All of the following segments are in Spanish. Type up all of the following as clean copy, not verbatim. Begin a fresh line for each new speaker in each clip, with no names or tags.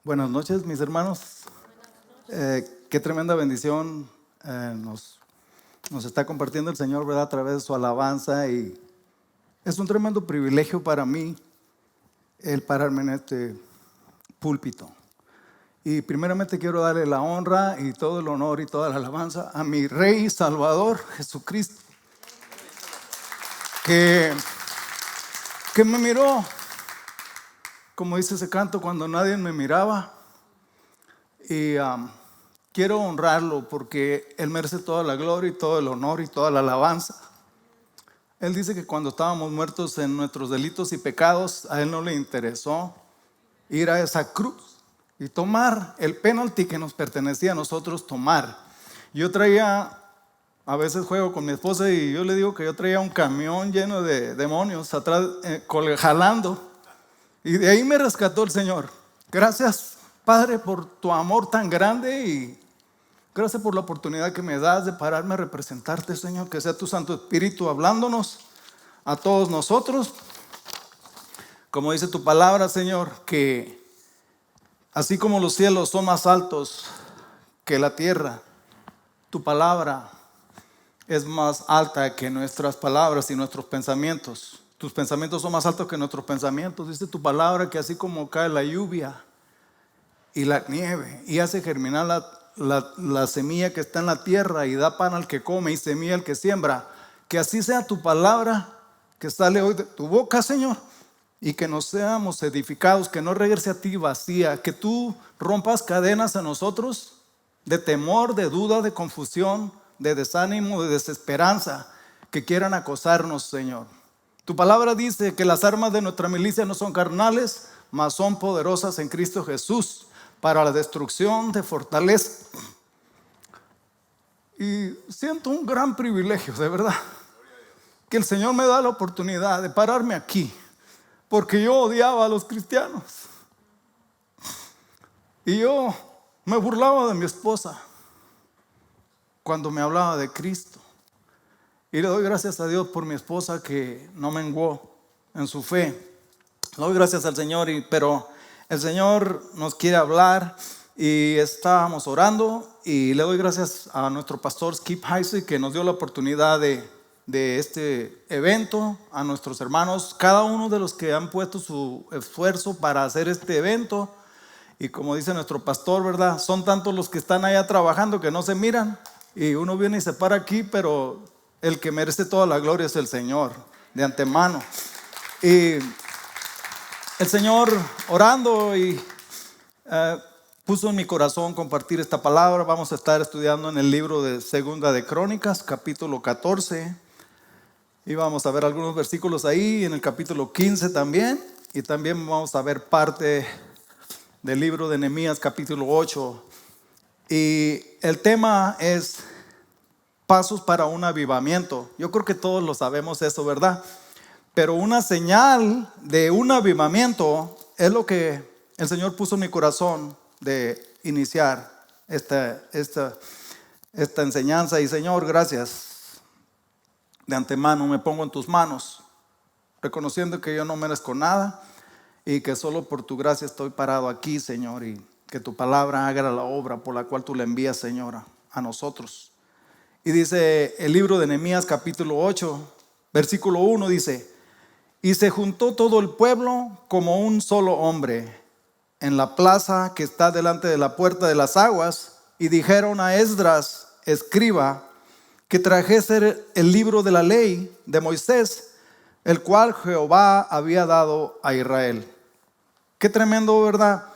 Buenas noches, mis hermanos. Qué tremenda bendición nos está compartiendo el Señor, ¿verdad? A través de su alabanza. Y es un tremendo privilegio para mí el pararme en este púlpito. Y primeramente quiero darle la honra y todo el honor y toda la alabanza a mi Rey y Salvador, Jesucristo, que me miró, como dice ese canto, cuando nadie me miraba. Y quiero honrarlo porque Él merece toda la gloria y todo el honor y toda la alabanza. Él dice que cuando estábamos muertos en nuestros delitos y pecados, a Él no le interesó ir a esa cruz y tomar el penalti que nos pertenecía a nosotros tomar. Yo traía, a veces juego con mi esposa y yo le digo que yo traía un camión lleno de demonios atrás, jalando. Y de ahí me rescató el Señor. Gracias, Padre, por tu amor tan grande y gracias por la oportunidad que me das de pararme a representarte, Señor. Que sea tu Santo Espíritu hablándonos a todos nosotros. Como dice tu palabra, Señor, que así como los cielos son más altos que la tierra, tu palabra es más alta que nuestras palabras y nuestros pensamientos. Tus pensamientos son más altos que nuestros pensamientos. Dice tu palabra que así como cae la lluvia y la nieve y hace germinar la semilla que está en la tierra y da pan al que come y semilla al que siembra, que así sea tu palabra que sale hoy de tu boca, Señor, y que nos seamos edificados, que no regrese a ti vacía, que tú rompas cadenas en nosotros de temor, de duda, de confusión, de desánimo, de desesperanza, que quieran acosarnos, Señor. Tu palabra dice que las armas de nuestra milicia no son carnales, mas son poderosas en Cristo Jesús para la destrucción de fortaleza. Y siento un gran privilegio, de verdad, que el Señor me da la oportunidad de pararme aquí, porque yo odiaba a los cristianos. Y yo me burlaba de mi esposa cuando me hablaba de Cristo. Y le doy gracias a Dios por mi esposa que no menguó en su fe. Le doy gracias al Señor, pero el Señor nos quiere hablar y estábamos orando. Y le doy gracias a nuestro pastor Skip Heisey que nos dio la oportunidad de este evento, a nuestros hermanos, cada uno de los que han puesto su esfuerzo para hacer este evento. Y como dice nuestro pastor, ¿verdad? Son tantos los que están allá trabajando que no se miran. Y uno viene y se para aquí, pero el que merece toda la gloria es el Señor, de antemano. Y el Señor orando y puso en mi corazón compartir esta palabra. Vamos a estar estudiando en el libro de Segunda de Crónicas, capítulo 14. Y vamos a ver algunos versículos ahí, en el capítulo 15 también. Y también vamos a ver parte del libro de Nehemías, capítulo 8. Y el tema es pasos para un avivamiento. Yo creo que todos lo sabemos eso, ¿verdad? Pero una señal de un avivamiento es lo que el Señor puso en mi corazón de iniciar esta enseñanza. Y Señor, gracias. De antemano me pongo en tus manos, reconociendo que yo no merezco nada y que solo por tu gracia estoy parado aquí, Señor, y que tu palabra haga la obra por la cual tú la envías, Señor, a nosotros. Y dice el libro de Nehemías capítulo 8, versículo 1, dice: y se juntó todo el pueblo como un solo hombre en la plaza que está delante de la puerta de las aguas, y dijeron a Esdras, escriba, que trajese el libro de la ley de Moisés, el cual Jehová había dado a Israel. Qué tremendo, ¿verdad?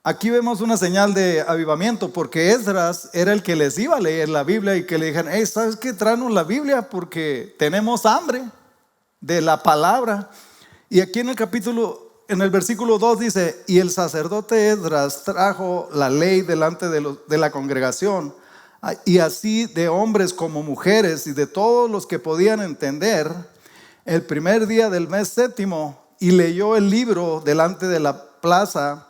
Aquí vemos una señal de avivamiento, porque Esdras era el que les iba a leer la Biblia y que le dijeron: hey, ¿sabes qué? Tráenos la Biblia porque tenemos hambre de la palabra. Y aquí en el versículo 2 dice: y el sacerdote Esdras trajo la ley delante de la congregación, y así de hombres como mujeres y de todos los que podían entender, el primer día del mes séptimo, y leyó el libro delante de la plaza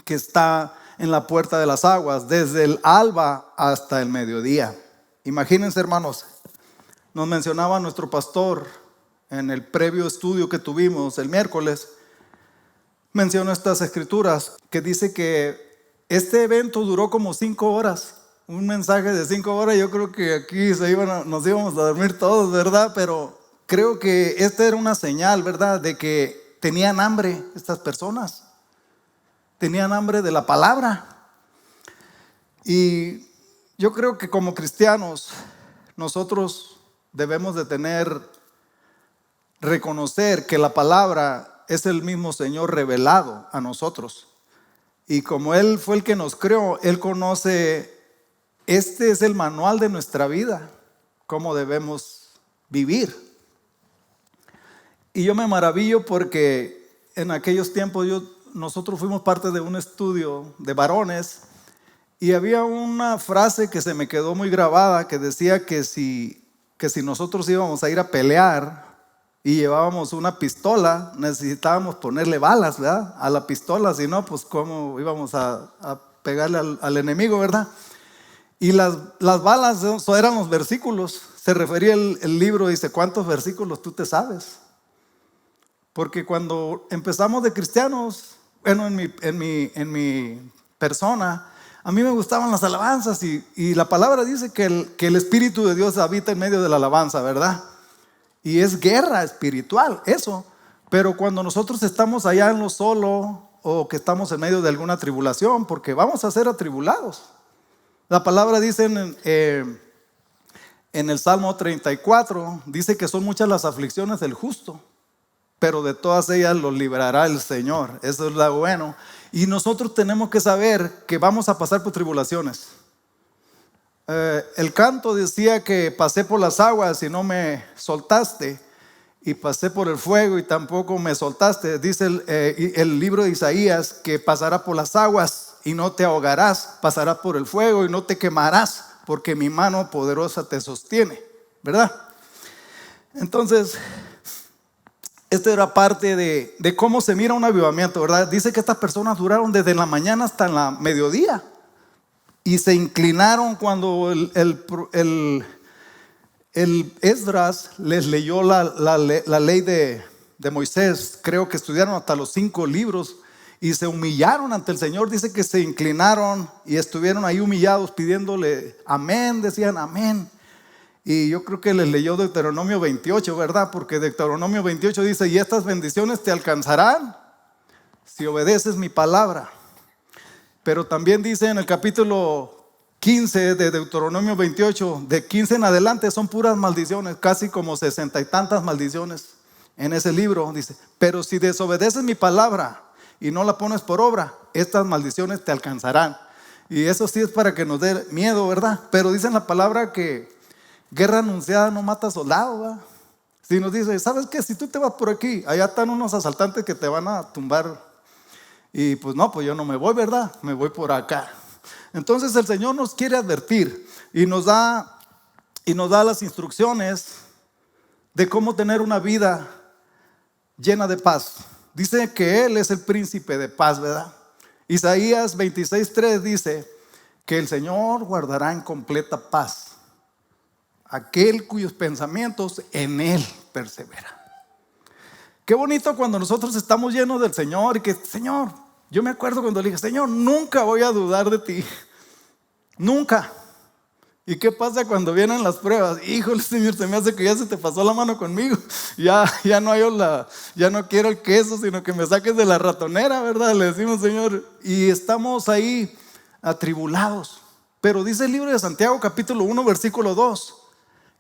que está en la puerta de las aguas, desde el alba hasta el mediodía. Imagínense, hermanos, nos mencionaba nuestro pastor en el previo estudio que tuvimos el miércoles, menciono estas escrituras que dice que este evento duró como 5 horas. Un mensaje de 5 horas, yo creo que aquí nos íbamos a dormir todos, ¿verdad? Pero creo que esta era una señal, ¿verdad? De que tenían hambre estas personas. Tenían hambre de la palabra. Y yo creo que como cristianos, nosotros debemos de reconocer que la palabra es el mismo Señor revelado a nosotros. Y como Él fue el que nos creó, Él conoce, este es el manual de nuestra vida, cómo debemos vivir. Y yo me maravillo porque en aquellos tiempos nosotros fuimos parte de un estudio de varones y había una frase que se me quedó muy grabada que decía que si nosotros íbamos a ir a pelear y llevábamos una pistola, necesitábamos ponerle balas, ¿verdad? A la pistola, si no, pues cómo íbamos a pegarle al enemigo, ¿verdad? Y las balas eran los versículos. Se refería el libro, dice, ¿cuántos versículos tú te sabes? Porque cuando empezamos de cristianos, bueno, en mi persona, a mí me gustaban las alabanzas y la palabra dice que el Espíritu de Dios habita en medio de la alabanza, ¿verdad? Y es guerra espiritual, eso. Pero cuando nosotros estamos allá en lo solo o que estamos en medio de alguna tribulación, porque vamos a ser atribulados. La palabra dice en el Salmo 34, dice que son muchas las aflicciones del justo, pero de todas ellas los librará el Señor. Eso es lo bueno. Y nosotros tenemos que saber que vamos a pasar por tribulaciones. El canto decía que pasé por las aguas y no me soltaste, y pasé por el fuego y tampoco me soltaste. Dice el libro de Isaías que pasará por las aguas y no te ahogarás, pasarás por el fuego y no te quemarás, porque mi mano poderosa te sostiene, ¿verdad? Entonces, esta era parte de cómo se mira un avivamiento, ¿verdad? Dice que estas personas duraron desde la mañana hasta la mediodía. Y se inclinaron cuando el Esdras les leyó la ley de Moisés. Creo que estudiaron hasta los 5 libros y se humillaron ante el Señor. Dice que se inclinaron y estuvieron ahí humillados pidiéndole amén, decían amén. Y yo creo que les leyó Deuteronomio 28, ¿verdad? Porque Deuteronomio 28 dice, y estas bendiciones te alcanzarán si obedeces mi palabra. Pero también dice en el capítulo 15 de Deuteronomio 28, de 15 en adelante son puras maldiciones, casi como 60 y tantas maldiciones en ese libro. Dice, pero si desobedeces mi palabra y no la pones por obra, estas maldiciones te alcanzarán. Y eso sí es para que nos dé miedo, ¿verdad? Pero dice en la palabra que guerra anunciada no mata soldado, ¿verdad? Si nos dice, ¿sabes qué? Si tú te vas por aquí, allá están unos asaltantes que te van a tumbar. Y pues no, pues yo no me voy, ¿verdad? Me voy por acá. Entonces el Señor nos quiere advertir y nos da las instrucciones de cómo tener una vida llena de paz. Dice que Él es el príncipe de paz, ¿verdad? Isaías 26:3 dice que el Señor guardará en completa paz aquel cuyos pensamientos en Él perseveran. Qué bonito cuando nosotros estamos llenos del Señor y que, Señor, yo me acuerdo cuando le dije, Señor, nunca voy a dudar de ti. Nunca. ¿Y qué pasa cuando vienen las pruebas? Híjole, Señor, se me hace que ya se te pasó la mano conmigo. Ya no quiero el queso, sino que me saques de la ratonera, ¿verdad? Le decimos, Señor, y estamos ahí atribulados. Pero dice el libro de Santiago, capítulo 1, versículo 2,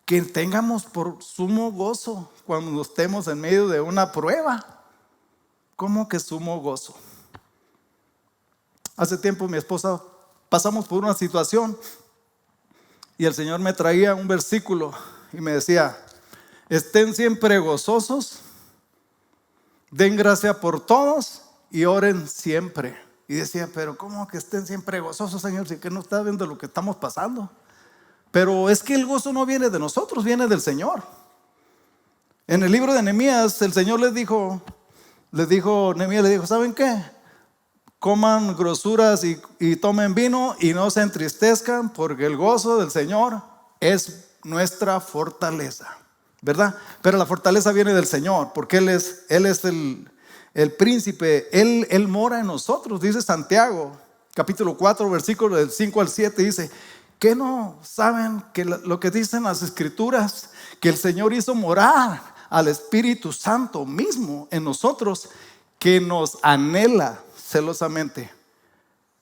que tengamos por sumo gozo cuando estemos en medio de una prueba. ¿Cómo que sumo gozo? Hace tiempo mi esposa pasamos por una situación y el Señor me traía un versículo y me decía, estén siempre gozosos, den gracia por todos y oren siempre. Y decía, pero ¿cómo que estén siempre gozosos, Señor? Si que no está viendo lo que estamos pasando. Pero es que el gozo no viene de nosotros, viene del Señor. En el libro de Nehemías, el Señor Nehemías le dijo, ¿saben qué? Coman grosuras y tomen vino y no se entristezcan, porque el gozo del Señor es nuestra fortaleza, ¿verdad? Pero la fortaleza viene del Señor, porque Él es el príncipe, Él mora en nosotros. Dice Santiago, capítulo 4, versículos del 5 al 7, dice: ¿qué no saben que lo que dicen las Escrituras? Que el Señor hizo morar al Espíritu Santo mismo en nosotros, que nos anhela celosamente.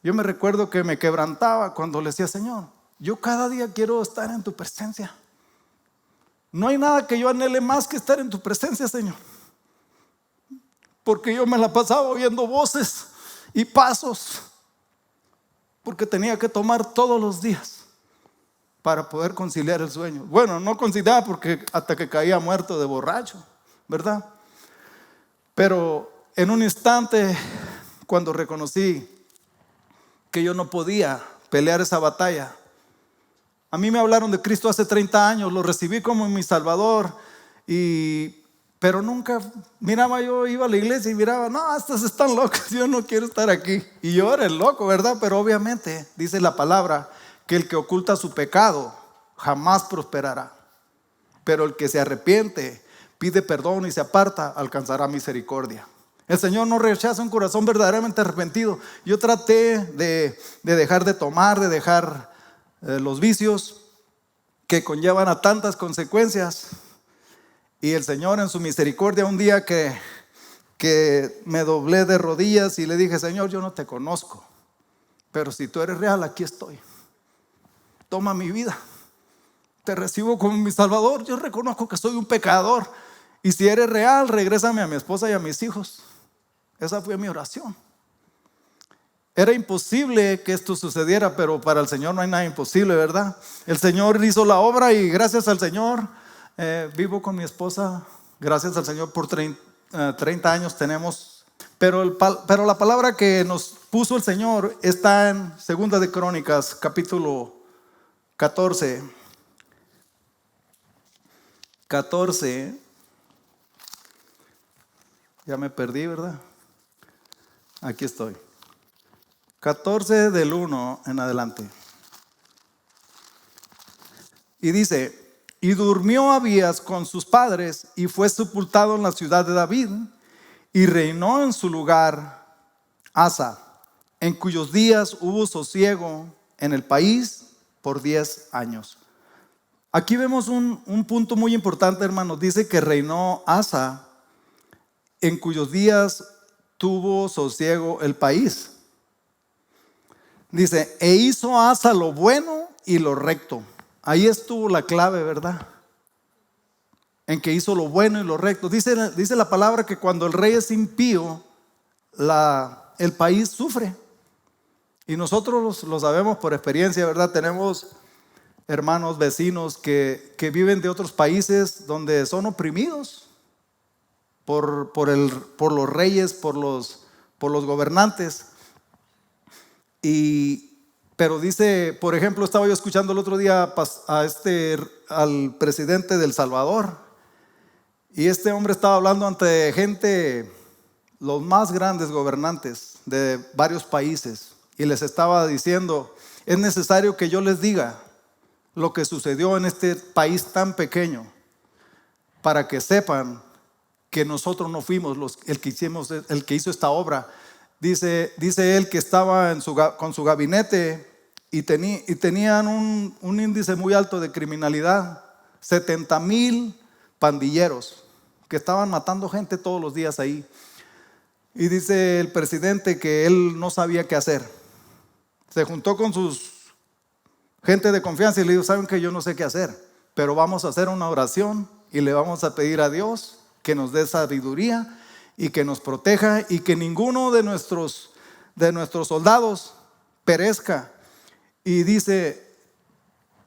Yo me recuerdo que me quebrantaba cuando le decía: Señor, yo cada día quiero estar en tu presencia. No hay nada que yo anhele más que estar en tu presencia, Señor. Porque yo me la pasaba oyendo voces y pasos, porque tenía que tomar todos los días para poder conciliar el sueño. Bueno, no conciliaba porque hasta que caía muerto de borracho, ¿verdad? Pero en un instante, cuando reconocí que yo no podía pelear esa batalla, a mí me hablaron de Cristo hace 30 años, lo recibí como mi Salvador, pero nunca miraba, yo iba a la iglesia y miraba: no, estos están locos, yo no quiero estar aquí. Y yo era el loco, ¿verdad? Pero obviamente dice la palabra que el que oculta su pecado jamás prosperará, pero el que se arrepiente, pide perdón y se aparta, alcanzará misericordia. El Señor no rechaza un corazón verdaderamente arrepentido. Yo traté de dejar de tomar, de dejar los vicios que conllevan a tantas consecuencias. Y el Señor, en su misericordia, un día que me doblé de rodillas y le dije: Señor, yo no te conozco, pero si tú eres real, aquí estoy. Toma mi vida, te recibo como mi Salvador. Yo reconozco que soy un pecador, y si eres real, regrésame a mi esposa y a mis hijos. Esa fue mi oración. Era imposible que esto sucediera, pero para el Señor no hay nada imposible, ¿verdad? El Señor hizo la obra, y gracias al Señor vivo con mi esposa. Gracias al Señor por 30 años tenemos. Pero la palabra que nos puso el Señor está en 2 de Crónicas, capítulo 14. Ya me perdí, ¿verdad? Aquí estoy. 14 del 1 en adelante. Y dice: y durmió Abías con sus padres, y fue sepultado en la ciudad de David, y reinó en su lugar Asa, en cuyos días hubo sosiego en el país por 10 años. Aquí vemos un punto muy importante, hermanos. Dice que reinó Asa, en cuyos días tuvo sosiego el país. Dice: e hizo Asa lo bueno y lo recto. Ahí estuvo la clave, ¿verdad? En que hizo lo bueno y lo recto. Dice la palabra que cuando el rey es impío, el país sufre. Y nosotros lo sabemos por experiencia, ¿verdad? Tenemos hermanos, vecinos que viven de otros países donde son oprimidos por los reyes, por los gobernantes. Pero dice, por ejemplo, estaba yo escuchando el otro día al presidente de El Salvador, y este hombre estaba hablando ante gente, los más grandes gobernantes de varios países, y les estaba diciendo: es necesario que yo les diga lo que sucedió en este país tan pequeño, para que sepan que nosotros no fuimos el que hizo esta obra. Dice él que estaba con su gabinete y tenían un índice muy alto de criminalidad, 70,000 pandilleros que estaban matando gente todos los días ahí. Y dice el presidente que él no sabía qué hacer. Se juntó con sus gente de confianza y le dijo: saben que yo no sé qué hacer, pero vamos a hacer una oración y le vamos a pedir a Dios que nos dé sabiduría y que nos proteja, y que ninguno de nuestros soldados perezca. Y dice: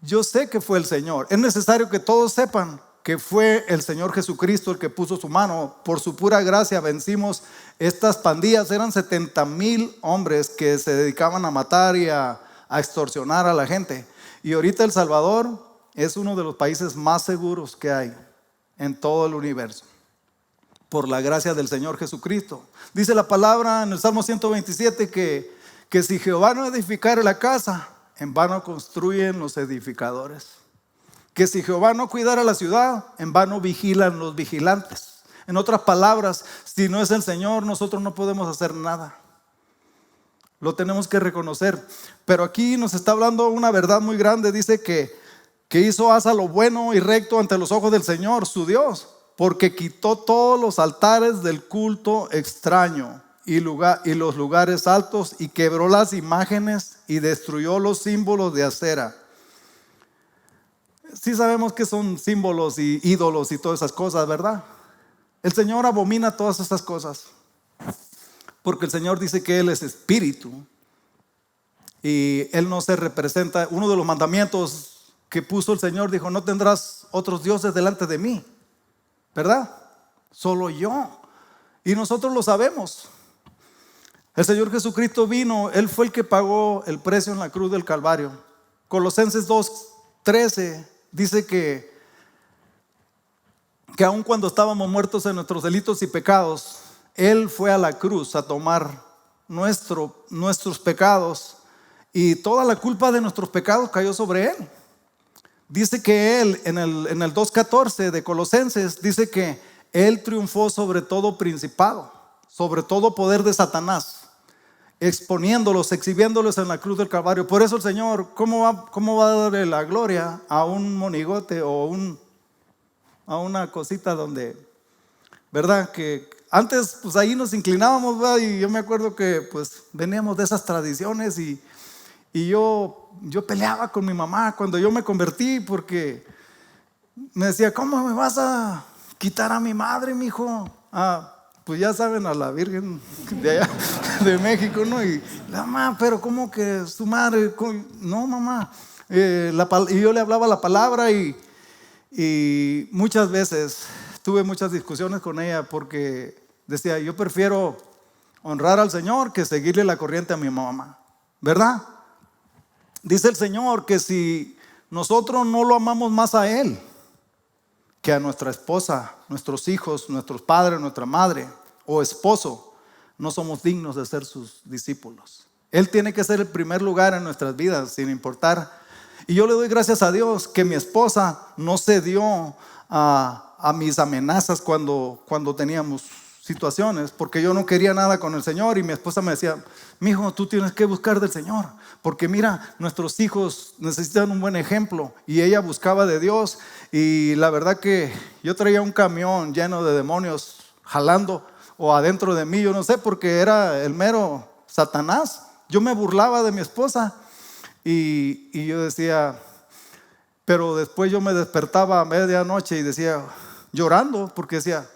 yo sé que fue el Señor. Es necesario que todos sepan que fue el Señor Jesucristo el que puso su mano. Por su pura gracia vencimos estas pandillas. Eran 70,000 hombres que se dedicaban a matar y a extorsionar a la gente. Y ahorita El Salvador es uno de los países más seguros que hay en todo el universo, por la gracia del Señor Jesucristo. Dice la palabra en el Salmo 127 que si Jehová no edificare la casa, en vano construyen los edificadores. Que si Jehová no cuidara la ciudad, en vano vigilan los vigilantes. En otras palabras, si no es el Señor, nosotros no podemos hacer nada. Lo tenemos que reconocer. Pero aquí nos está hablando una verdad muy grande. Dice que hizo Asa lo bueno y recto ante los ojos del Señor, su Dios, porque quitó todos los altares del culto extraño y los lugares altos, y quebró las imágenes y destruyó los símbolos de acera. Sí sabemos que son símbolos y ídolos y todas esas cosas, ¿verdad? El Señor abomina todas estas cosas, porque el Señor dice que Él es espíritu y Él no se representa. Uno de los mandamientos que puso el Señor dijo: no tendrás otros dioses delante de mí, ¿verdad? Solo yo. Y nosotros lo sabemos. El Señor Jesucristo vino, Él fue el que pagó el precio en la cruz del Calvario. Colosenses 2:13 dice que aun cuando estábamos muertos en nuestros delitos y pecados, Él fue a la cruz a tomar nuestros pecados, y toda la culpa de nuestros pecados cayó sobre Él. Dice que Él, en el 2:14 de Colosenses, dice que Él triunfó sobre todo principado, sobre todo poder de Satanás, exponiéndolos, exhibiéndolos en la cruz del Calvario. Por eso el Señor, ¿cómo va a darle la gloria a un monigote o a una cosita donde, ¿verdad? Que antes pues ahí nos inclinábamos, ¿verdad? Y yo me acuerdo que pues veníamos de esas tradiciones, y yo peleaba con mi mamá cuando yo me convertí, porque me decía: ¿cómo me vas a quitar a mi madre, mijo? Pues ya saben, a la Virgen de allá de México, ¿no? Y la mamá: pero ¿cómo que su madre? No, mamá. Y yo le hablaba la palabra, y muchas veces tuve muchas discusiones con ella, porque decía: yo prefiero honrar al Señor que seguirle la corriente a mi mamá, ¿verdad? Dice el Señor que si nosotros no lo amamos más a Él que a nuestra esposa, nuestros hijos, nuestros padres, nuestra madre o esposo, no somos dignos de ser sus discípulos. Él tiene que ser el primer lugar en nuestras vidas, sin importar. Y yo le doy gracias a Dios que mi esposa no cedió a mis amenazas cuando teníamos situaciones, porque yo no quería nada con el Señor, y mi esposa me decía: mijo, tú tienes que buscar del Señor, porque mira, nuestros hijos necesitan un buen ejemplo. Y ella buscaba de Dios, y la verdad que yo traía un camión lleno de demonios jalando o adentro de mí, yo no sé, porque era el mero Satanás. Yo me burlaba de mi esposa, y yo decía, pero después yo me despertaba a medianoche y decía, llorando, porque decía: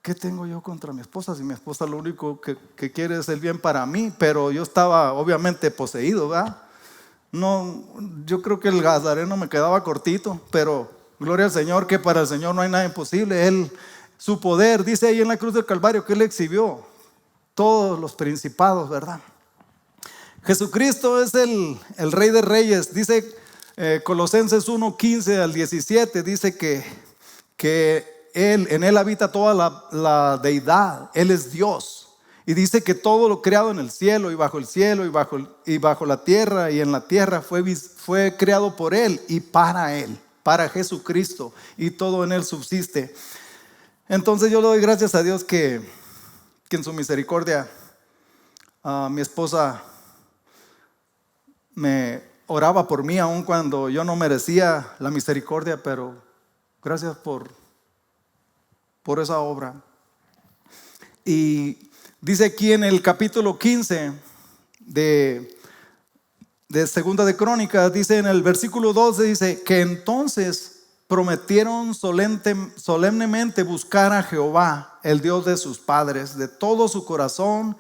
¿qué tengo yo contra mi esposa? Si mi esposa lo único que quiere es el bien para mí. Pero yo estaba obviamente poseído, ¿verdad? No, yo creo que el gadareno me quedaba cortito, pero gloria al Señor, que para el Señor no hay nada imposible. Su poder, dice ahí en la cruz del Calvario, que Él exhibió todos los principados, ¿verdad? Jesucristo es el Rey de Reyes. Dice Colosenses 1:15 al 17, dice que en Él habita toda la deidad. Él es Dios. Y dice que todo lo creado en el cielo y bajo el cielo y bajo la tierra y en la tierra fue creado por Él y para Él, para Jesucristo, y todo en Él subsiste. Entonces yo le doy gracias a Dios que en su misericordia mi esposa me oraba por mí aun cuando yo no merecía la misericordia, pero gracias por esa obra. Y dice aquí en el capítulo 15 de Segunda de Crónicas, dice en el versículo 12, dice que entonces prometieron solemnemente buscar a Jehová, el Dios de sus padres, de todo su corazón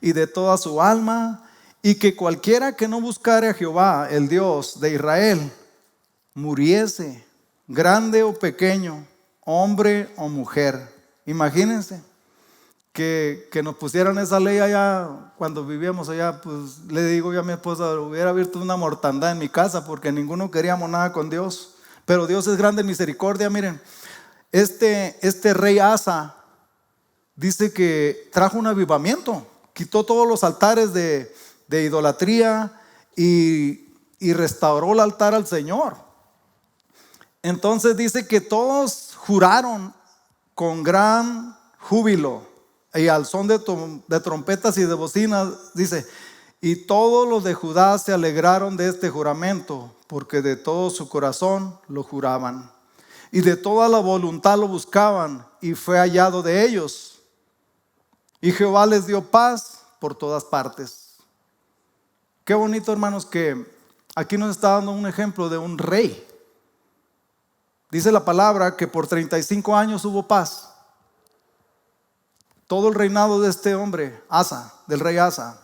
y de toda su alma, y que cualquiera que no buscare a Jehová, el Dios de Israel, muriese, grande o pequeño, hombre o mujer. Imagínense que nos pusieran esa ley allá cuando vivíamos allá. Pues le digo yo a mi esposa: hubiera abierto una mortandad en mi casa, porque ninguno queríamos nada con Dios. Pero Dios es grande en misericordia. Miren, este rey Asa dice que trajo un avivamiento, quitó todos los altares de idolatría y restauró el altar al Señor. Entonces dice que todos juraron con gran júbilo, y al son de trompetas y de bocinas, dice, y todos los de Judá se alegraron de este juramento, porque de todo su corazón lo juraban, y de toda la voluntad lo buscaban, y fue hallado de ellos. Y Jehová les dio paz por todas partes. Qué bonito, hermanos, que aquí nos está dando un ejemplo de un rey. Dice la palabra que por 35 años hubo paz. Todo el reinado de este hombre, Asa, del rey Asa.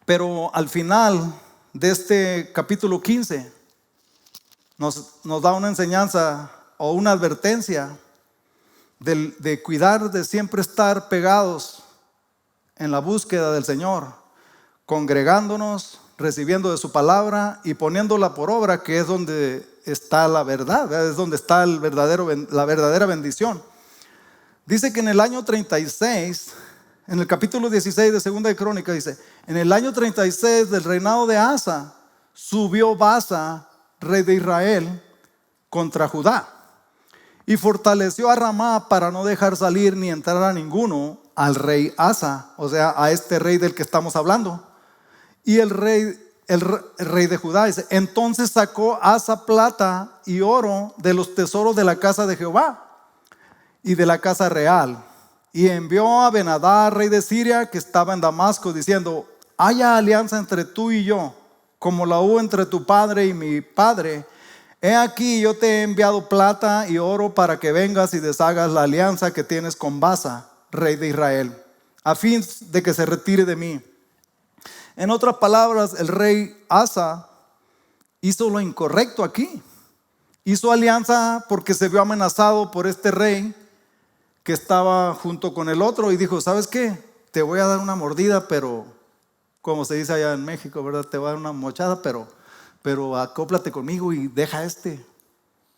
Pero al final de este capítulo 15 nos da una enseñanza o una advertencia de cuidar, de siempre estar pegados en la búsqueda del Señor, congregándonos, recibiendo de su palabra y poniéndola por obra, que es donde está la verdad, es donde está la verdadera bendición. Dice que en el año 36, en el capítulo 16 de Segunda de Crónicas, dice, en el año 36 del reinado de Asa, subió Baasa, rey de Israel, contra Judá, y fortaleció a Ramá para no dejar salir ni entrar a ninguno al rey Asa, o sea, a este rey del que estamos hablando. Y el rey de Judá dice, entonces sacó Asa plata y oro de los tesoros de la casa de Jehová y de la casa real, y envió a Ben-Hadad, rey de Siria, que estaba en Damasco, diciendo, haya alianza entre tú y yo, como la hubo entre tu padre y mi padre. He aquí, yo te he enviado plata y oro para que vengas y deshagas la alianza que tienes con Baasa, rey de Israel, a fin de que se retire de mí. En otras palabras, el rey Asa hizo lo incorrecto aquí. Hizo alianza porque se vio amenazado por este rey que estaba junto con el otro y dijo, ¿sabes qué? Te voy a dar una mordida, pero como se dice allá en México, ¿verdad? Te voy a dar una mochada, pero acóplate conmigo y deja este.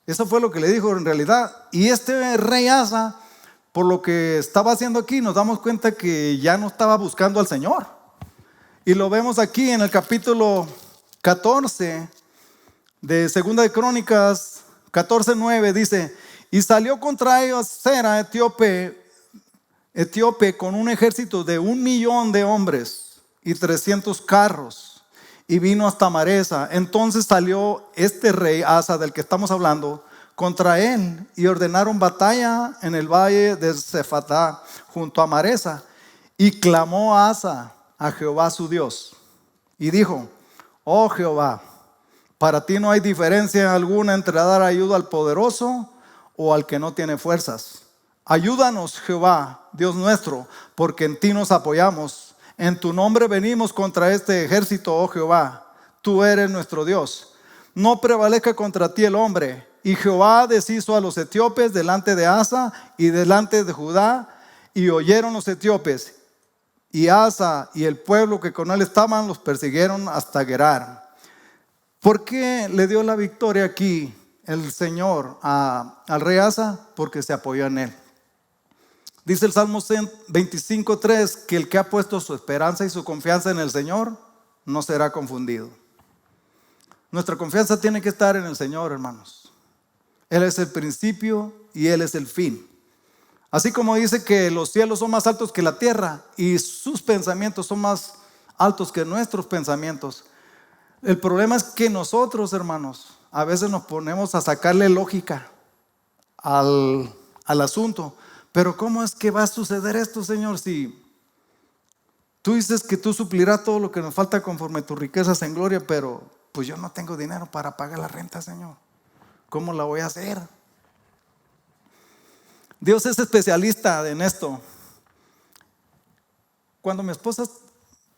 Eso fue lo que le dijo en realidad. Y este rey Asa, por lo que estaba haciendo aquí, nos damos cuenta que ya no estaba buscando al Señor. Y lo vemos aquí en el capítulo 14 de Segunda de Crónicas, 14:9, dice, y salió contra ellos Sera, etíope, con un ejército de 1,000,000 de hombres y 300 carros, y vino hasta Maresa. Entonces salió este rey Asa, del que estamos hablando, contra él, y ordenaron batalla en el valle de Zefatá, junto a Maresa. Y clamó Asa a Jehová su Dios, y dijo, oh Jehová, para ti no hay diferencia alguna entre dar ayuda al poderoso o al que no tiene fuerzas. Ayúdanos, Jehová, Dios nuestro, porque en ti nos apoyamos. En tu nombre venimos contra este ejército, oh Jehová. Tú eres nuestro Dios. No prevalezca contra ti el hombre. Y Jehová deshizo a los etíopes delante de Asa y delante de Judá, y oyeron los etíopes. Y Asa y el pueblo que con él estaban los persiguieron hasta Gerar. ¿Por qué le dio la victoria aquí el Señor al rey Asa? Porque se apoyó en él. Dice el Salmo 25:3 que el que ha puesto su esperanza y su confianza en el Señor no será confundido. Nuestra confianza tiene que estar en el Señor, hermanos. Él es el principio y Él es el fin. Así como dice que los cielos son más altos que la tierra y sus pensamientos son más altos que nuestros pensamientos. El problema es que nosotros, hermanos, a veces nos ponemos a sacarle lógica al asunto. Pero ¿cómo es que va a suceder esto, Señor? Si tú dices que tú suplirás todo lo que nos falta conforme tus riquezas en gloria, pero pues yo no tengo dinero para pagar la renta, Señor. ¿Cómo la voy a hacer? Dios es especialista en esto. Cuando mi esposa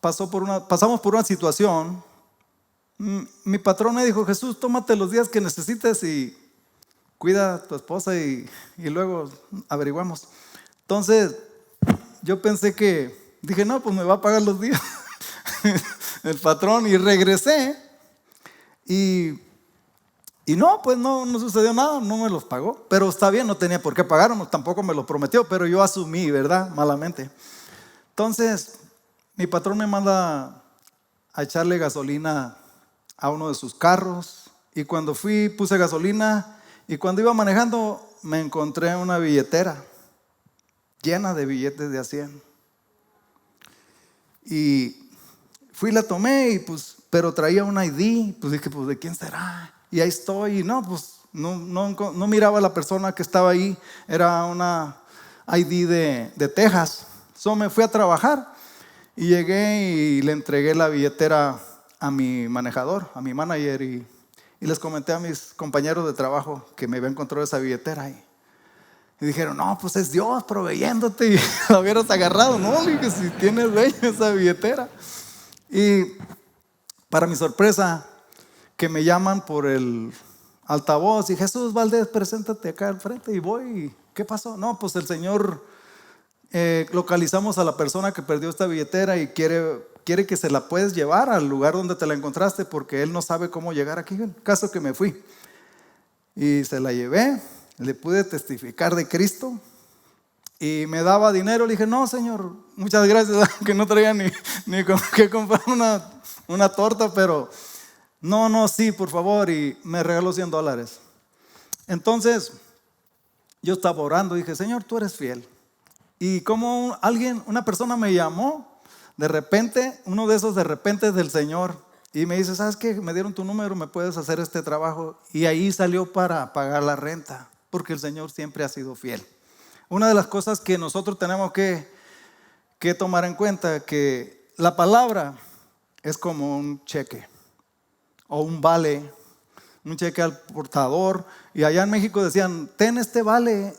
pasamos por una situación, mi patrón me dijo, Jesús, tómate los días que necesites y cuida a tu esposa y luego averiguamos. Entonces yo pensé dije, no, pues me va a pagar los días el patrón, y regresé y no, pues no sucedió nada, no me los pagó, pero está bien, no tenía por qué pagarnos, tampoco me lo prometió, pero yo asumí, ¿verdad? Malamente. Entonces mi patrón me manda a echarle gasolina a uno de sus carros, y cuando fui puse gasolina, y cuando iba manejando me encontré una billetera llena de billetes de a 100. Y fui, la tomé, y pues, pero traía un ID. Pues dije, pues, ¿de quién será? Y ahí estoy. Y no, pues no miraba a la persona que estaba ahí. Era una ID de Texas. Me fui a trabajar y llegué y le entregué la billetera a mi manejador, a mi manager, y les comenté a mis compañeros de trabajo que me había encontrado esa billetera. Y dijeron, no, pues es Dios proveyéndote, y la hubieras agarrado. No, le dije, si tienes dueño esa billetera. Y para mi sorpresa, que me llaman por el altavoz, y Jesús Valdés, preséntate acá al frente. Y voy, y ¿qué pasó? No, pues el Señor, localizamos a la persona que perdió esta billetera y quiere que se la puedes llevar al lugar donde te la encontraste, porque él no sabe cómo llegar aquí. El caso que me fui y se la llevé. Le pude testificar de Cristo y me daba dinero. Le dije, no, Señor, muchas gracias, que no traía ni con qué comprar una torta, pero no, sí, por favor. Y me regaló $100. Entonces yo estaba orando y dije, Señor, tú eres fiel. Y como una persona me llamó de repente, uno de esos de repente del Señor, y me dice, ¿sabes qué? Me dieron tu número, me puedes hacer este trabajo. Y ahí salió para pagar la renta, porque el Señor siempre ha sido fiel. Una de las cosas que nosotros tenemos que tomar en cuenta, que la palabra es como un cheque o un vale, un cheque al portador. Y allá en México decían, ten este vale.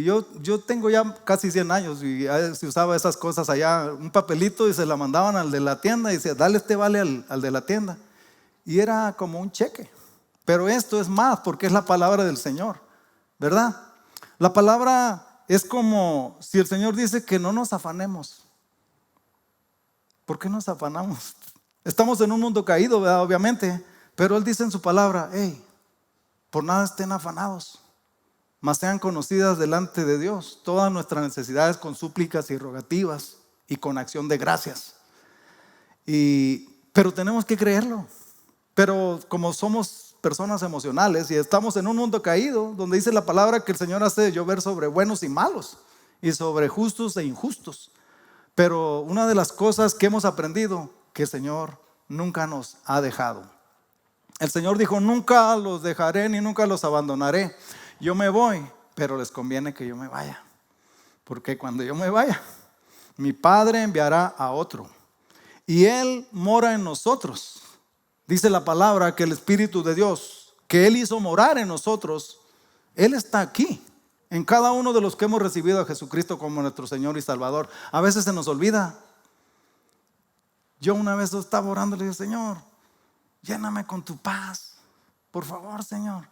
Yo tengo ya casi 100 años y se usaba esas cosas allá, un papelito, y se la mandaban al de la tienda y decía, dale este vale al de la tienda. Y era como un cheque. Pero esto es más, porque es la palabra del Señor, ¿verdad? La palabra es como si el Señor dice que no nos afanemos. ¿Por qué nos afanamos? Estamos en un mundo caído, ¿verdad? Obviamente, pero Él dice en su palabra, hey, por nada estén afanados, mas sean conocidas delante de Dios todas nuestras necesidades con súplicas y rogativas y con acción de gracias. Pero tenemos que creerlo. Pero como somos personas emocionales y estamos en un mundo caído, donde dice la palabra que el Señor hace llover sobre buenos y malos y sobre justos e injustos. Pero una de las cosas que hemos aprendido, que el Señor nunca nos ha dejado. El Señor dijo, nunca los dejaré ni nunca los abandonaré. Yo me voy, pero les conviene que yo me vaya. Porque cuando yo me vaya, mi Padre enviará a otro. Y Él mora en nosotros. Dice la palabra que el Espíritu de Dios, que Él hizo morar en nosotros, Él está aquí. En cada uno de los que hemos recibido a Jesucristo como nuestro Señor y Salvador. A veces se nos olvida. Yo una vez estaba orando y le dije, Señor, lléname con tu paz, por favor, Señor.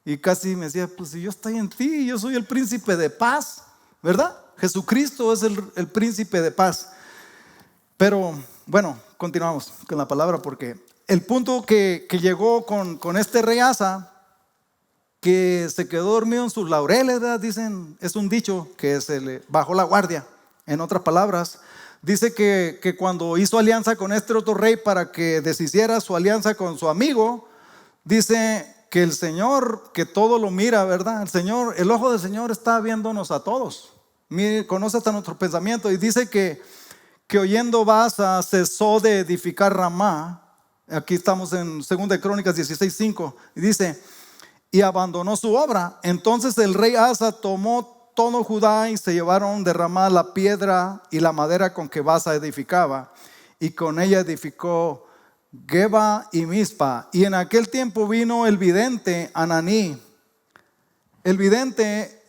Y casi me decía, pues si yo estoy en ti, yo soy el príncipe de paz, ¿verdad? Jesucristo es el príncipe de paz. Pero bueno, continuamos con la palabra, porque el punto que llegó con este rey Asa, que se quedó dormido en sus laureles, ¿verdad? Dicen, es un dicho que se le bajó la guardia. En otras palabras, dice que cuando hizo alianza con este otro rey para que deshiciera su alianza con su amigo, dice que el Señor, que todo lo mira, ¿verdad? El ojo del Señor está viéndonos a todos. Conoce hasta nuestro pensamiento. Y dice que oyendo Baasa cesó de edificar Ramá. Aquí estamos en 2 Crónicas 16:5. Y dice, y abandonó su obra. Entonces el rey Asa tomó todo Judá y se llevaron de Ramá la piedra y la madera con que Baasa edificaba, y con ella edificó Geba y Mizpa. Y en aquel tiempo vino el vidente Ananí. El vidente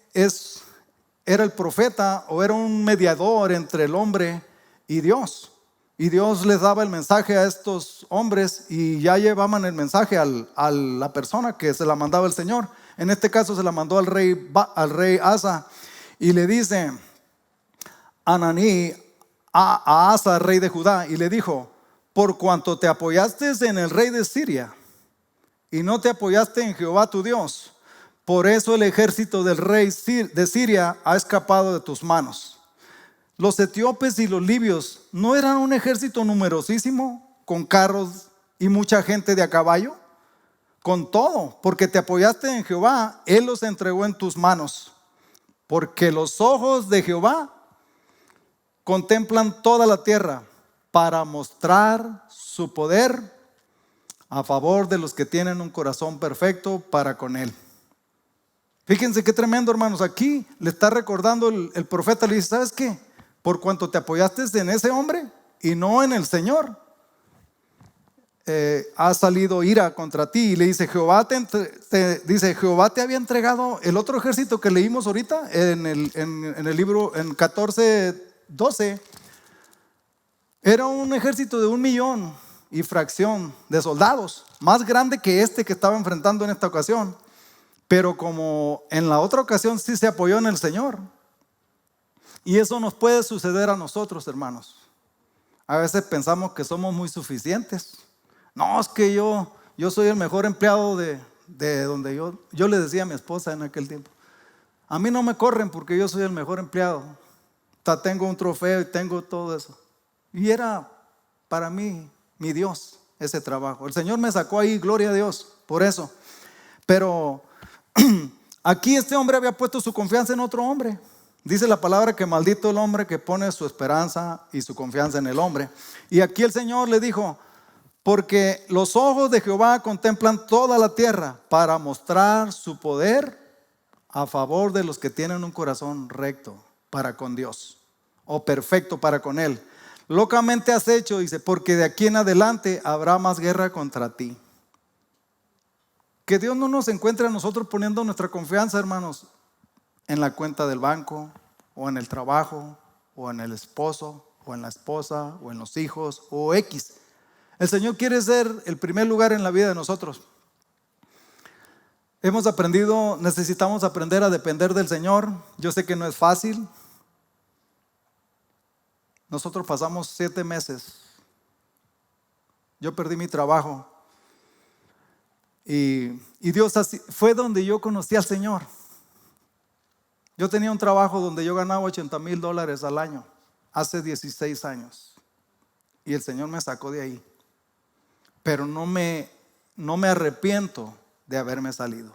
era el profeta, o era un mediador entre el hombre y Dios. Y Dios les daba el mensaje a estos hombres y ya llevaban el mensaje a la persona que se la mandaba el Señor. En este caso se la mandó al rey Asa, y le dice Ananí a Asa, rey de Judá, y le dijo, por cuanto te apoyaste en el rey de Siria y no te apoyaste en Jehová tu Dios, por eso el ejército del rey de Siria ha escapado de tus manos. Los etíopes y los libios no eran un ejército numerosísimo, con carros y mucha gente de a caballo. Con todo, porque te apoyaste en Jehová, Él los entregó en tus manos. Porque los ojos de Jehová contemplan toda la tierra para mostrar su poder a favor de los que tienen un corazón perfecto para con Él. Fíjense qué tremendo, hermanos. Aquí le está recordando el profeta, le dice, ¿sabes qué? Por cuanto te apoyaste en ese hombre y no en el Señor, ha salido ira contra ti. Y le dice, Jehová Jehová te había entregado el otro ejército que leímos ahorita en el libro, en 14:12. Era un ejército de 1,000,000 y fracción de soldados, más grande que este que estaba enfrentando en esta ocasión. Pero como en la otra ocasión sí se apoyó en el Señor. Y eso nos puede suceder a nosotros, hermanos. A veces pensamos que somos muy suficientes. No, es que yo soy el mejor empleado de donde yo le decía a mi esposa en aquel tiempo, a mí no me corren porque yo soy el mejor empleado. Tengo un trofeo y tengo todo eso. Y era para mí, mi Dios, ese trabajo. El Señor me sacó ahí, gloria a Dios, por eso. Pero aquí este hombre había puesto su confianza en otro hombre. Dice la palabra que maldito el hombre que pone su esperanza y su confianza en el hombre. Y aquí el Señor le dijo, porque los ojos de Jehová contemplan toda la tierra para mostrar su poder a favor de los que tienen un corazón recto para con Dios, o perfecto para con Él. Locamente has hecho, dice, porque de aquí en adelante habrá más guerra contra ti. Que Dios no nos encuentre a nosotros poniendo nuestra confianza, hermanos, en la cuenta del banco, o en el trabajo, o en el esposo, o en la esposa, o en los hijos, o X. El Señor quiere ser el primer lugar en la vida de nosotros. Necesitamos aprender a depender del Señor. Yo sé que no es fácil. Nosotros pasamos 7 meses. Yo perdí mi trabajo. Y Dios fue donde yo conocí al Señor. Yo tenía un trabajo donde yo ganaba $80,000 al año, hace 16 años. Y el Señor me sacó de ahí. Pero no me arrepiento de haberme salido,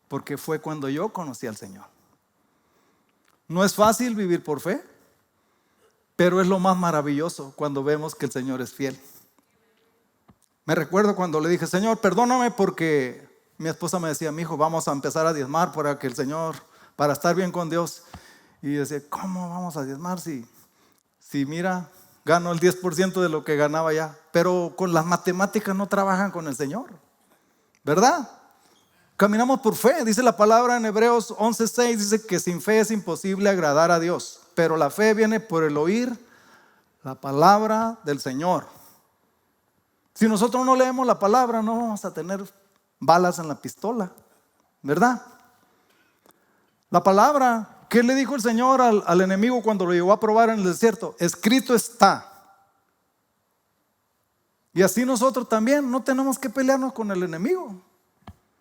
porque fue cuando yo conocí al Señor. No es fácil vivir por fe, pero es lo más maravilloso cuando vemos que el Señor es fiel. Me recuerdo cuando le dije, Señor, perdóname, porque mi esposa me decía, mi hijo, vamos a empezar a diezmar para que el Señor, para estar bien con Dios. Y decía, ¿cómo vamos a diezmar si mira, gano el 10% de lo que ganaba ya? Pero con las matemáticas no trabajan con el Señor, ¿verdad? Caminamos por fe. Dice la palabra en Hebreos 11:6, dice que sin fe es imposible agradar a Dios, pero la fe viene por el oír la palabra del Señor. Si nosotros no leemos la palabra, no vamos a tener balas en la pistola, ¿verdad? La palabra, ¿qué le dijo el Señor al enemigo cuando lo llevó a probar en el desierto? Escrito está. Y así nosotros también no tenemos que pelearnos con el enemigo.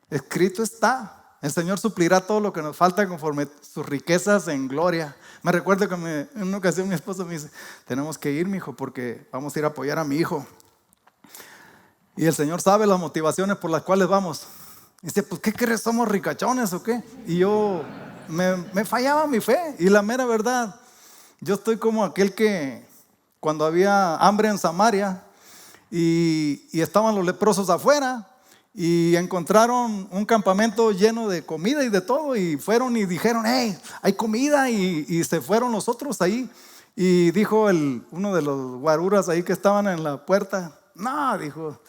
Escrito está. El Señor suplirá todo lo que nos falta conforme sus riquezas en gloria. Me recuerdo que en una ocasión mi esposo me dice, tenemos que ir, mi hijo, porque vamos a ir a apoyar a mi hijo. Y el Señor sabe las motivaciones por las cuales vamos. Dice, pues ¿qué crees? ¿Somos ricachones o qué? Y yo me fallaba mi fe. Y la mera verdad, yo estoy como aquel que cuando había hambre en Samaria y estaban los leprosos afuera y encontraron un campamento lleno de comida y de todo, y fueron y dijeron, hey, hay comida, y se fueron los otros ahí. Y dijo uno de los guaruras ahí que estaban en la puerta, no, dijo,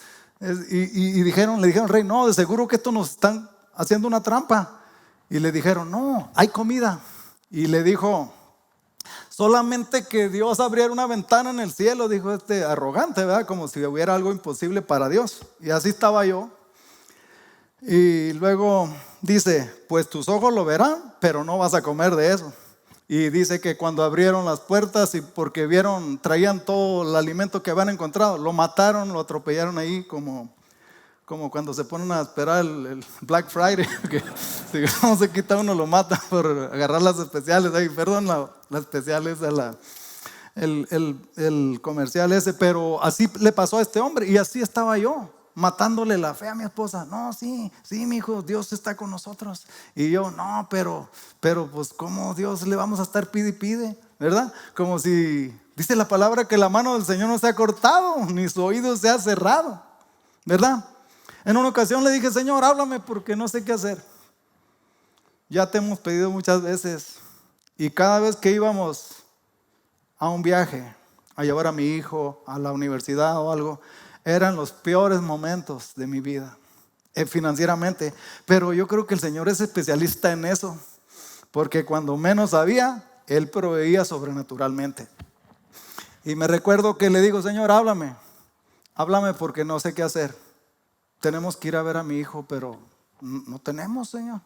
y le dijeron al rey, no, de seguro que esto nos están haciendo una trampa. Y le dijeron, no, hay comida. Y le dijo, solamente que Dios abriera una ventana en el cielo, dijo este arrogante, ¿verdad? Como si hubiera algo imposible para Dios. Y así estaba yo. Y luego dice, pues tus ojos lo verán, pero no vas a comer de eso. Y dice que cuando abrieron las puertas y porque traían todo el alimento que habían encontrado, lo mataron, lo atropellaron ahí como cuando se ponen a esperar el Black Friday, que si no se quita uno lo mata por agarrar las especiales. Ay, perdón, la especial es el comercial ese, pero así le pasó a este hombre y así estaba yo, matándole la fe a mi esposa. No, sí, mi hijo, Dios está con nosotros. Y yo, no, pero pues ¿cómo Dios le vamos a estar pide y pide? ¿verdad? Como si dice la palabra que la mano del Señor no se ha cortado, ni su oído se ha cerrado, ¿verdad? En una ocasión le dije, Señor, háblame porque no sé qué hacer. Ya te hemos pedido muchas veces y cada vez que íbamos a un viaje, a llevar a mi hijo a la universidad o algo, eran los peores momentos de mi vida, financieramente. Pero yo creo que el Señor es especialista en eso, porque cuando menos sabía, Él proveía sobrenaturalmente. Y me recuerdo que le digo, Señor, háblame porque no sé qué hacer. Tenemos que ir a ver a mi hijo, pero no tenemos, Señor.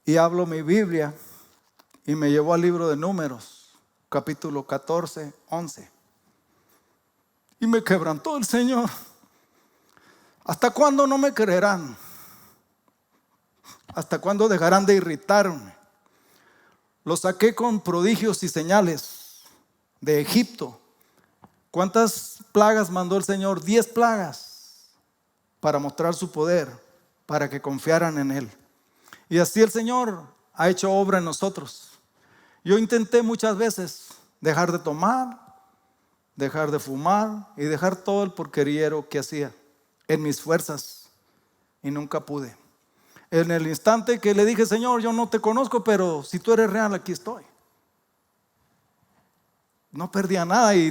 Y hablo mi Biblia y me llevó al libro de Números, capítulo 14, 11. Y me quebrantó el Señor. ¿Hasta cuándo no me creerán? ¿Hasta cuándo dejarán de irritarme? Los saqué con prodigios y señales de Egipto. ¿Cuántas plagas mandó el Señor? 10 plagas para mostrar su poder, para que confiaran en Él. Y así el Señor ha hecho obra en nosotros. Yo intenté muchas veces dejar de tomar, dejar de fumar y dejar todo el porqueriero que hacía en mis fuerzas y nunca pude. En el instante que le dije, Señor, yo no te conozco, pero si tú eres real, aquí estoy. No perdía nada y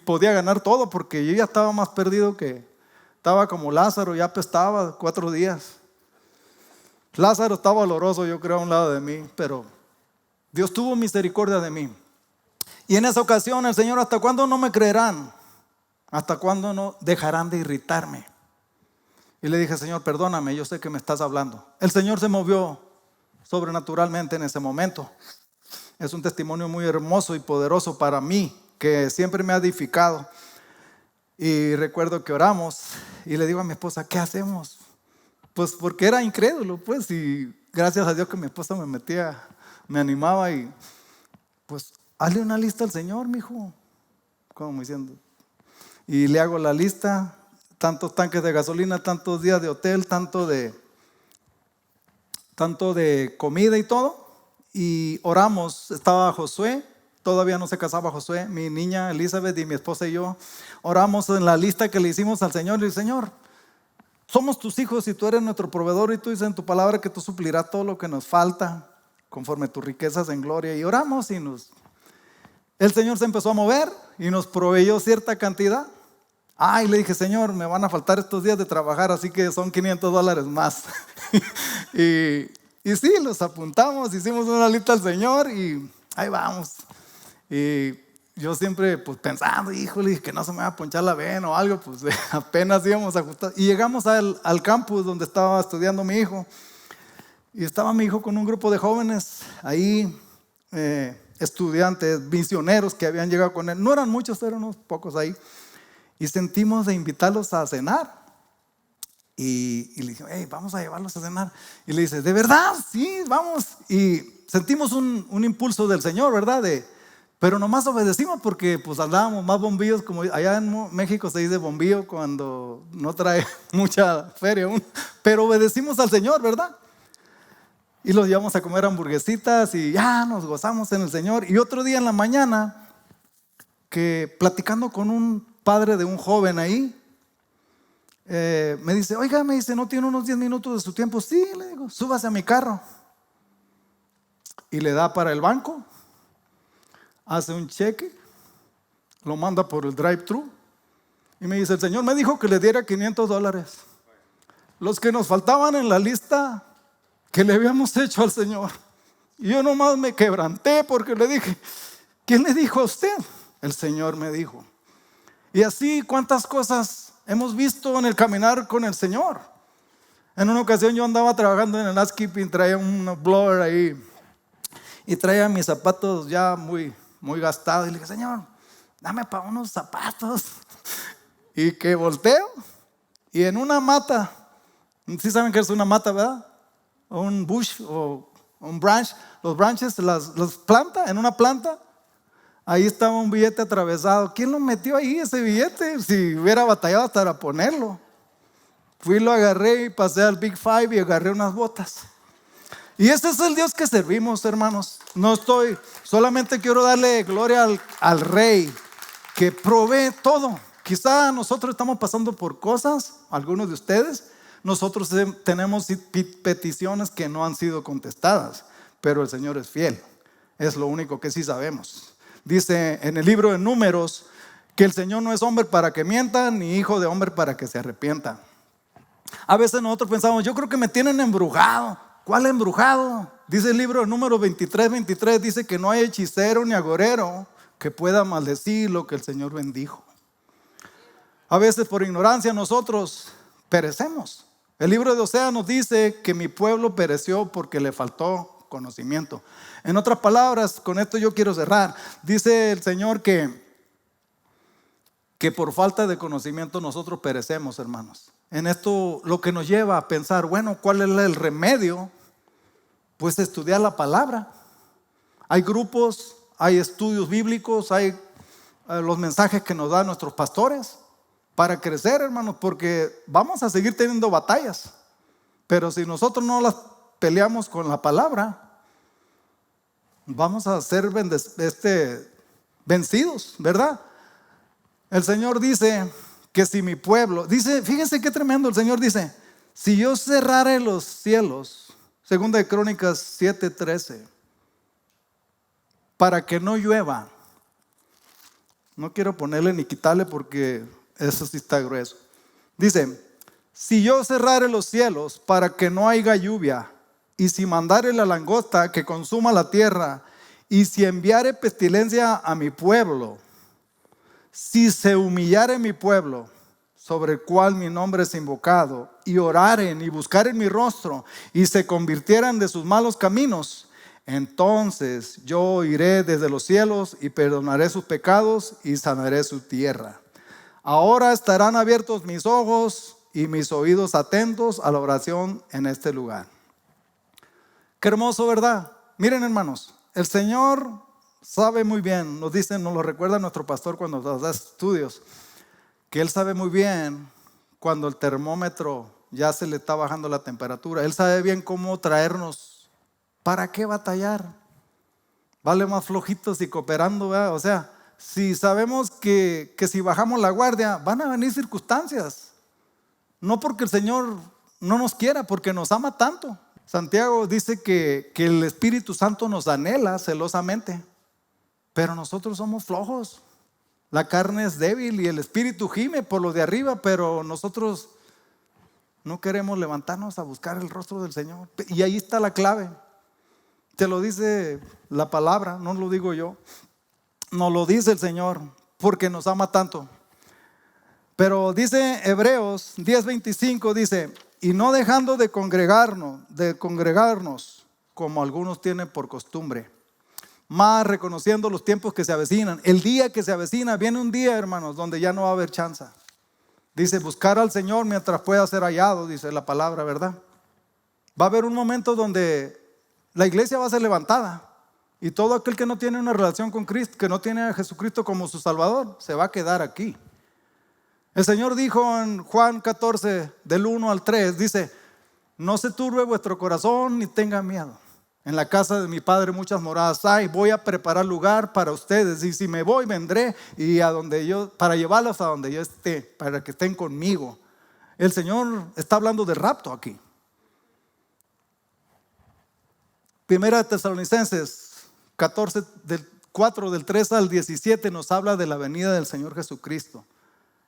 podía ganar todo porque yo ya estaba más perdido estaba como Lázaro, ya apestaba 4 días. Lázaro estaba oloroso, yo creo, a un lado de mí, pero Dios tuvo misericordia de mí. Y en esa ocasión el Señor, ¿hasta cuándo no me creerán? ¿Hasta cuándo no dejarán de irritarme? Y le dije, Señor, perdóname, yo sé que me estás hablando. El Señor se movió sobrenaturalmente en ese momento. Es un testimonio muy hermoso y poderoso para mí, que siempre me ha edificado. Y recuerdo que oramos y le digo a mi esposa, ¿qué hacemos? Pues porque era incrédulo, pues, y gracias a Dios que mi esposa me animaba y pues, hazle una lista al Señor, mijo, como diciendo. Y le hago la lista, tantos tanques de gasolina, tantos días de hotel, tanto de comida y todo. Y oramos, estaba Josué, todavía no se casaba Josué, mi niña Elizabeth y mi esposa y yo. Oramos en la lista que le hicimos al Señor y el Señor, somos tus hijos y tú eres nuestro proveedor y tú dices en tu palabra que tú suplirás todo lo que nos falta conforme tus riquezas en gloria. Y oramos y el Señor se empezó a mover y nos proveyó cierta cantidad. Y le dije, Señor, me van a faltar estos días de trabajar, así que son $500 más. y sí, los apuntamos, hicimos una lista al Señor y ahí vamos. Y yo siempre pues pensando, híjole, que no se me va a ponchar la vena o algo, pues apenas íbamos a ajustar. Y llegamos al campus donde estaba estudiando mi hijo. Y estaba mi hijo con un grupo de jóvenes ahí, estudiantes, misioneros que habían llegado con él. No eran muchos, eran unos pocos ahí. Y sentimos de invitarlos a cenar. Y le dije, hey, vamos a llevarlos a cenar. Y le dice, ¿de verdad? Sí, vamos. Y sentimos un impulso del Señor, ¿verdad? Pero nomás obedecimos porque pues andábamos más bombillos, como allá en México se dice bombillo cuando no trae mucha feria. Pero obedecimos al Señor, ¿verdad? Y los llevamos a comer hamburguesitas y ya nos gozamos en el Señor. Y otro día en la mañana, que platicando con un padre de un joven ahí, me dice, oiga, ¿no tiene unos 10 minutos de su tiempo? Sí, le digo, súbase a mi carro. Y le da para el banco, hace un cheque, lo manda por el drive-thru y me dice, el Señor me dijo que le diera $500. Los que nos faltaban en la lista que le habíamos hecho al Señor. Y yo nomás me quebranté porque le dije, ¿quién le dijo a usted? El Señor me dijo. Y así, ¿cuántas cosas hemos visto en el caminar con el Señor? En una ocasión yo andaba trabajando en el landscaping, traía un blower ahí y traía mis zapatos ya muy gastados. Y le dije, Señor, dame para unos zapatos. Y que volteo y en una mata, ¿sí saben qué es una mata, verdad? O un bush o un branch. Los branches las planta, en una planta. Ahí estaba un billete atravesado. ¿Quién lo metió ahí ese billete? Si hubiera batallado hasta para ponerlo. Fui, lo agarré y pasé al Big Five y agarré unas botas. Y ese es el Dios que servimos, hermanos. Solamente quiero darle gloria al Rey que provee todo. Quizá nosotros estamos pasando por cosas, algunos de ustedes, nosotros tenemos peticiones que no han sido contestadas, pero el Señor es fiel. Es lo único que sí sabemos. Dice en el libro de Números que el Señor no es hombre para que mienta, ni hijo de hombre para que se arrepienta. A veces nosotros pensamos, yo creo que me tienen embrujado. ¿Cuál embrujado? Dice el libro de Números 23, dice que no hay hechicero ni agorero que pueda maldecir lo que el Señor bendijo. A veces por ignorancia nosotros perecemos. El libro de Oseas nos dice que mi pueblo pereció porque le faltó conocimiento. En otras palabras, con esto yo quiero cerrar. Dice el Señor que por falta de conocimiento nosotros perecemos, hermanos. En esto lo que nos lleva a pensar, bueno, ¿cuál es el remedio? Pues estudiar la palabra. Hay grupos, hay estudios bíblicos, hay los mensajes que nos dan nuestros pastores para crecer, hermanos, porque vamos a seguir teniendo batallas. Pero si nosotros no las peleamos con la palabra, vamos a ser vencidos, ¿verdad? El Señor dice que si mi pueblo, fíjense qué tremendo, el Señor dice, si yo cerrare los cielos, Segunda de Crónicas 7:13, para que no llueva. No quiero ponerle ni quitarle porque eso sí está grueso. Dice, si yo cerrare los cielos para que no haya lluvia, y si mandare la langosta que consuma la tierra, y si enviare pestilencia a mi pueblo, si se humillare mi pueblo, sobre el cual mi nombre es invocado, y oraren y buscaren mi rostro, y se convirtieran de sus malos caminos, entonces yo iré desde los cielos y perdonaré sus pecados y sanaré su tierra. Ahora estarán abiertos mis ojos y mis oídos atentos a la oración en este lugar. Qué hermoso, ¿verdad? Miren, hermanos, el Señor sabe muy bien, nos lo recuerda nuestro pastor cuando nos da estudios, que Él sabe muy bien cuando el termómetro ya se le está bajando la temperatura. Él sabe bien cómo traernos. ¿Para qué batallar? Vale más flojitos y cooperando, ¿verdad? O sea, si sabemos que si bajamos la guardia van a venir circunstancias. No porque el Señor no nos quiera, porque nos ama tanto. Santiago dice que el Espíritu Santo nos anhela celosamente, pero nosotros somos flojos. La carne es débil y el espíritu gime por lo de arriba, pero nosotros no queremos levantarnos a buscar el rostro del Señor. Y ahí está la clave. Te lo dice la palabra, no lo digo yo. Nos lo dice el Señor porque nos ama tanto. Pero dice Hebreos 10:25, dice, y no dejando de congregarnos como algunos tienen por costumbre, más reconociendo los tiempos que se avecinan. El día que se avecina, viene un día, hermanos, donde ya no va a haber chance. Dice, buscar al Señor mientras pueda ser hallado, dice la palabra, ¿verdad? Va a haber un momento donde la iglesia va a ser levantada y todo aquel que no tiene una relación con Cristo, que no tiene a Jesucristo como su Salvador, se va a quedar aquí. El Señor dijo en Juan 14, del 1 al 3, dice, no se turbe vuestro corazón ni tenga miedo. En la casa de mi Padre muchas moradas hay. Voy a preparar lugar para ustedes. Y si me voy, vendré para llevarlos a donde yo esté, para que estén conmigo. El Señor está hablando de rapto aquí. Primera de Tesalonicenses 14, del 4, del 3 al 17 nos habla de la venida del Señor Jesucristo.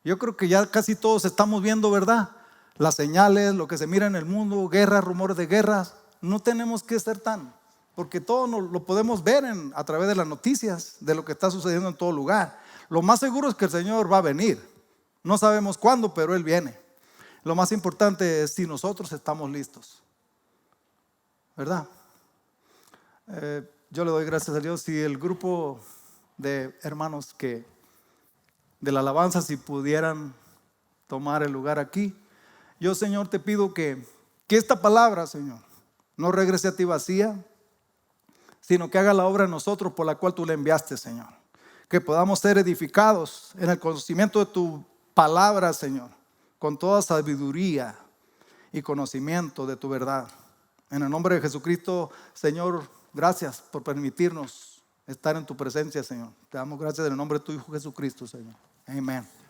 Yo creo que ya casi todos estamos viendo, ¿verdad? Las señales, lo que se mira en el mundo, guerras, rumores de guerras. No tenemos que ser porque todo lo podemos ver a través de las noticias, de lo que está sucediendo en todo lugar. Lo más seguro es que el Señor va a venir. No sabemos cuándo, pero Él viene. Lo más importante es si nosotros estamos listos, ¿verdad? Yo le doy gracias a Dios. Si el grupo de hermanos de la alabanza, si pudieran tomar el lugar aquí. Yo, Señor, te pido que esta palabra, Señor, no regrese a ti vacía, sino que haga la obra en nosotros por la cual tú le enviaste, Señor. Que podamos ser edificados en el conocimiento de tu palabra, Señor, con toda sabiduría y conocimiento de tu verdad. En el nombre de Jesucristo, Señor, gracias por permitirnos estar en tu presencia, Señor. Te damos gracias en el nombre de tu Hijo Jesucristo, Señor. Amén.